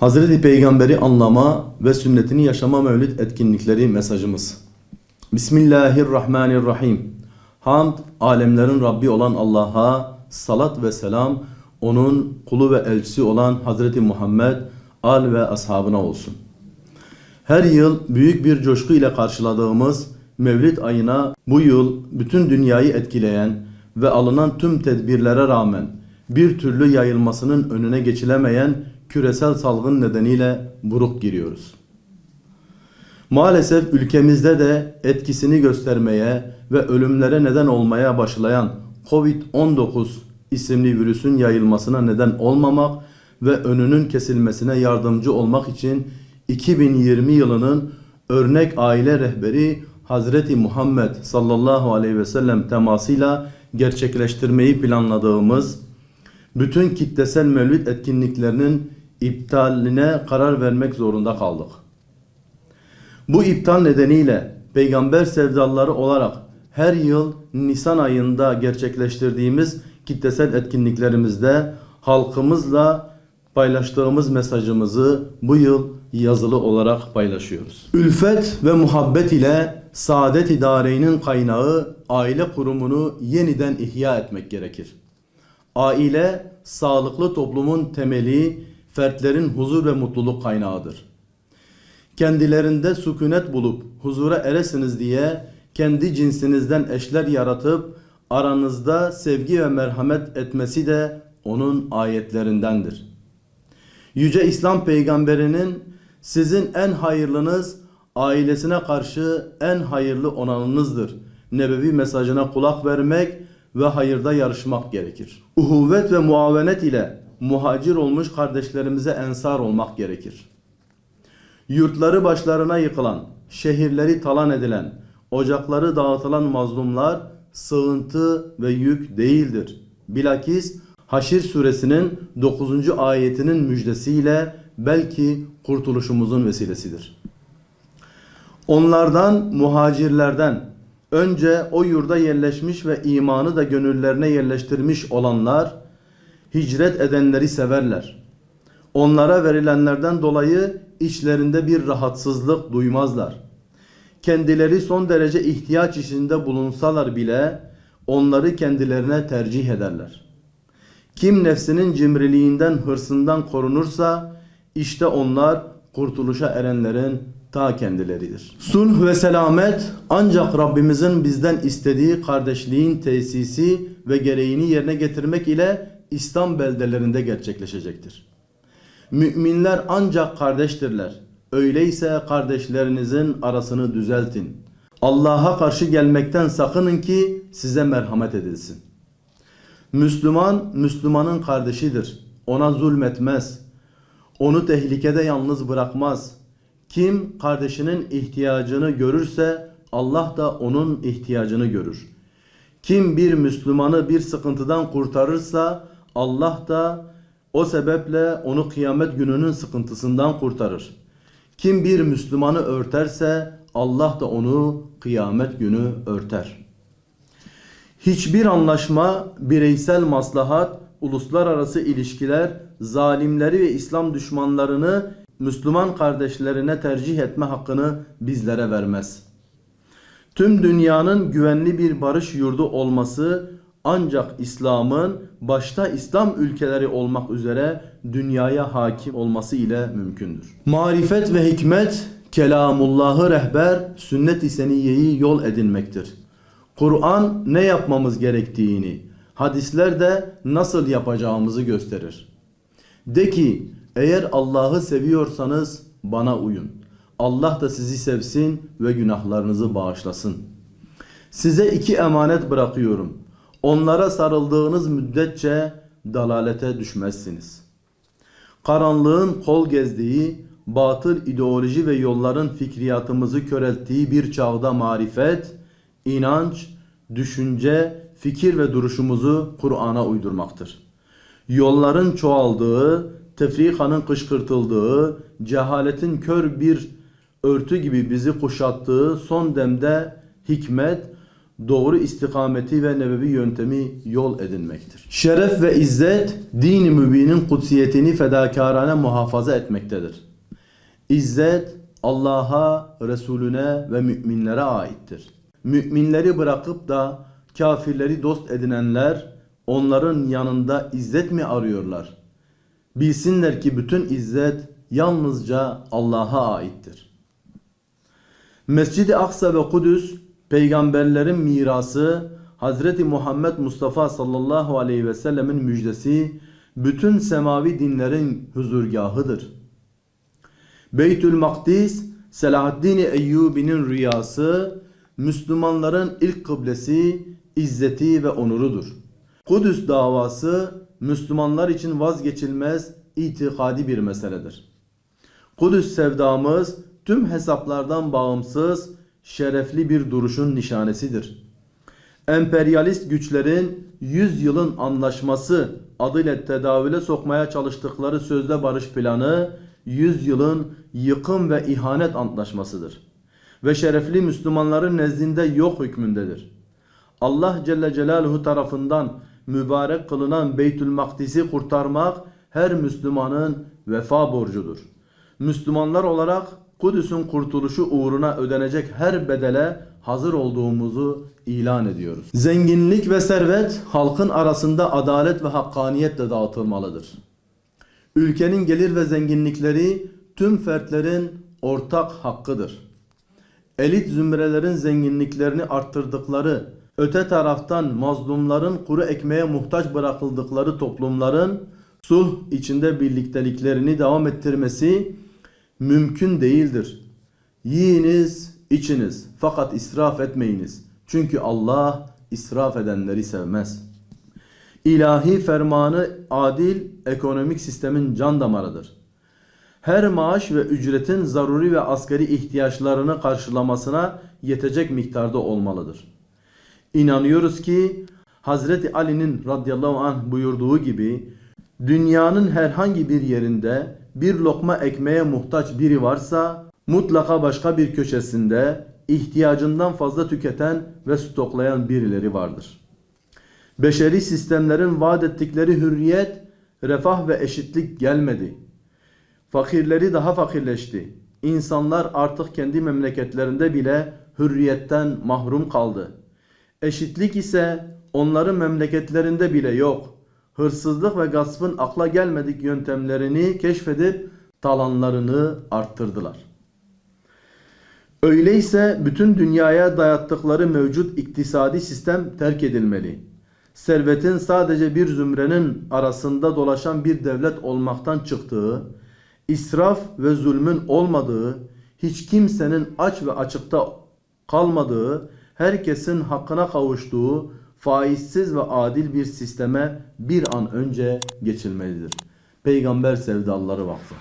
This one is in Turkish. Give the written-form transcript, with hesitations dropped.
Hazreti Peygamber'i anlama ve sünnetini yaşama mevlid etkinlikleri mesajımız. Bismillahirrahmanirrahim. Hamd, alemlerin Rabbi olan Allah'a, salat ve selam, onun kulu ve elçisi olan Hazreti Muhammed, al ve ashabına olsun. Her yıl büyük bir coşku ile karşıladığımız Mevlid ayına bu yıl bütün dünyayı etkileyen ve alınan tüm tedbirlere rağmen bir türlü yayılmasının önüne geçilemeyen küresel salgın nedeniyle buruk giriyoruz. Maalesef ülkemizde de etkisini göstermeye ve ölümlere neden olmaya başlayan Covid-19 isimli virüsün yayılmasına neden olmamak ve önünün kesilmesine yardımcı olmak için 2020 yılının örnek aile rehberi Hazreti Muhammed sallallahu aleyhi ve sellem temasıyla gerçekleştirmeyi planladığımız bütün kitlesel mevlid etkinliklerinin iptaline karar vermek zorunda kaldık. Bu iptal nedeniyle peygamber sevdalıları olarak her yıl Nisan ayında gerçekleştirdiğimiz kitlesel etkinliklerimizde halkımızla paylaştığımız mesajımızı bu yıl yazılı olarak paylaşıyoruz. Ülfet ve muhabbet ile Saadet-i Dareyn'in kaynağı aile kurumunu yeniden ihya etmek gerekir. Aile, sağlıklı toplumun temeli, fertlerin huzur ve mutluluk kaynağıdır. Kendilerinde sükunet bulup huzura eresiniz diye kendi cinsinizden eşler yaratıp aranızda sevgi ve merhamet etmesi de onun ayetlerindendir. Yüce İslam peygamberinin sizin en hayırlınız ailesine karşı en hayırlı olanınızdır nebevi mesajına kulak vermek ve hayırda yarışmak gerekir. Uhuvvet ve muavenet ile muhacir olmuş kardeşlerimize ensar olmak gerekir. Yurtları başlarına yıkılan, şehirleri talan edilen, ocakları dağıtılan mazlumlar sığıntı ve yük değildir. Bilakis Haşr suresinin 9. ayetinin müjdesiyle belki kurtuluşumuzun vesilesidir. Onlardan, muhacirlerden önce o yurda yerleşmiş ve imanı da gönüllerine yerleştirmiş olanlar hicret edenleri severler. Onlara verilenlerden dolayı içlerinde bir rahatsızlık duymazlar. Kendileri son derece ihtiyaç içinde bulunsalar bile onları kendilerine tercih ederler. Kim nefsinin cimriliğinden, hırsından korunursa işte onlar kurtuluşa erenlerin ta kendileridir. Sulh ve selamet ancak Rabbimizin bizden istediği kardeşliğin tesisi ve gereğini yerine getirmek ile İslam beldelerinde gerçekleşecektir. Müminler ancak kardeştirler. Öyleyse kardeşlerinizin arasını düzeltin. Allah'a karşı gelmekten sakının ki size merhamet edilsin. Müslüman, Müslümanın kardeşidir. Ona zulmetmez. Onu tehlikede yalnız bırakmaz. Kim kardeşinin ihtiyacını görürse Allah da onun ihtiyacını görür. Kim bir Müslümanı bir sıkıntıdan kurtarırsa Allah da o sebeple onu kıyamet gününün sıkıntısından kurtarır. Kim bir Müslümanı örterse Allah da onu kıyamet günü örter. Hiçbir anlaşma, bireysel maslahat, uluslararası ilişkiler, zalimleri ve İslam düşmanlarını Müslüman kardeşlerine tercih etme hakkını bizlere vermez. Tüm dünyanın güvenli bir barış yurdu olması ancak İslam'ın başta İslam ülkeleri olmak üzere dünyaya hakim olması ile mümkündür. Marifet ve hikmet, kelamullahı rehber, sünnet-i seniyyeyi yol edinmektir. Kur'an ne yapmamız gerektiğini, hadisler de nasıl yapacağımızı gösterir. De ki, eğer Allah'ı seviyorsanız bana uyun. Allah da sizi sevsin ve günahlarınızı bağışlasın. Size 2 emanet bırakıyorum. Onlara sarıldığınız müddetçe dalalete düşmezsiniz. Karanlığın kol gezdiği, batıl ideoloji ve yolların fikriyatımızı körelttiği bir çağda marifet, inanç, düşünce, fikir ve duruşumuzu Kur'an'a uydurmaktır. Yolların çoğaldığı, tefrikanın kışkırtıldığı, cehaletin kör bir örtü gibi bizi kuşattığı son demde hikmet, doğru istikameti ve nebevi yöntemi yol edinmektir. Şeref ve izzet, din-i mübinin kutsiyetini fedakarane muhafaza etmektedir. İzzet, Allah'a, Resulüne ve müminlere aittir. Müminleri bırakıp da kafirleri dost edinenler, onların yanında izzet mi arıyorlar? Bilsinler ki bütün izzet yalnızca Allah'a aittir. Mescid-i Aksa ve Kudüs, peygamberlerin mirası, Hazreti Muhammed Mustafa sallallahu aleyhi ve sellemin müjdesi, bütün semavi dinlerin huzurgahıdır. Beytül Makdis, Selahaddin Eyyubi'nin rüyası, Müslümanların ilk kıblesi, izzeti ve onurudur. Kudüs davası, Müslümanlar için vazgeçilmez itikadi bir meseledir. Kudüs sevdamız, tüm hesaplardan bağımsız, şerefli bir duruşun nişanesidir. Emperyalist güçlerin 100 yılın anlaşması adıyla tedavüle sokmaya çalıştıkları sözde barış planı, 100 yılın yıkım ve ihanet antlaşmasıdır. Ve şerefli Müslümanların nezdinde yok hükmündedir. Allah Celle Celaluhu tarafından mübarek kılınan Beytül Makdis'i kurtarmak her Müslümanın vefa borcudur. Müslümanlar olarak Kudüs'ün kurtuluşu uğruna ödenecek her bedele hazır olduğumuzu ilan ediyoruz. Zenginlik ve servet halkın arasında adalet ve hakkaniyetle dağıtılmalıdır. Ülkenin gelir ve zenginlikleri tüm fertlerin ortak hakkıdır. Elit zümrelerin zenginliklerini arttırdıkları, öte taraftan mazlumların kuru ekmeğe muhtaç bırakıldıkları toplumların sulh içinde birlikteliklerini devam ettirmesi mümkün değildir. Yiyiniz, içiniz fakat israf etmeyiniz. Çünkü Allah israf edenleri sevmez. İlahi fermanı adil ekonomik sistemin can damarıdır. Her maaş ve ücretin zaruri ve asgari ihtiyaçlarını karşılamasına yetecek miktarda olmalıdır. İnanıyoruz ki Hazreti Ali'nin radıyallahu anh buyurduğu gibi dünyanın herhangi bir yerinde bir lokma ekmeğe muhtaç biri varsa mutlaka başka bir köşesinde ihtiyacından fazla tüketen ve stoklayan birileri vardır. Beşeri sistemlerin vaat ettikleri hürriyet, refah ve eşitlik gelmedi. Fakirleri daha fakirleşti. İnsanlar artık kendi memleketlerinde bile hürriyetten mahrum kaldı. Eşitlik ise onların memleketlerinde bile yok. Hırsızlık ve gaspın akla gelmedik yöntemlerini keşfedip talanlarını arttırdılar. Öyleyse bütün dünyaya dayattıkları mevcut iktisadi sistem terk edilmeli. Servetin sadece bir zümrenin arasında dolaşan bir devlet olmaktan çıktığı, israf ve zulmün olmadığı, hiç kimsenin aç ve açıkta kalmadığı, herkesin hakkına kavuştuğu, faizsiz ve adil bir sisteme bir an önce geçilmelidir. Peygamber Sevdalıları Vakfı.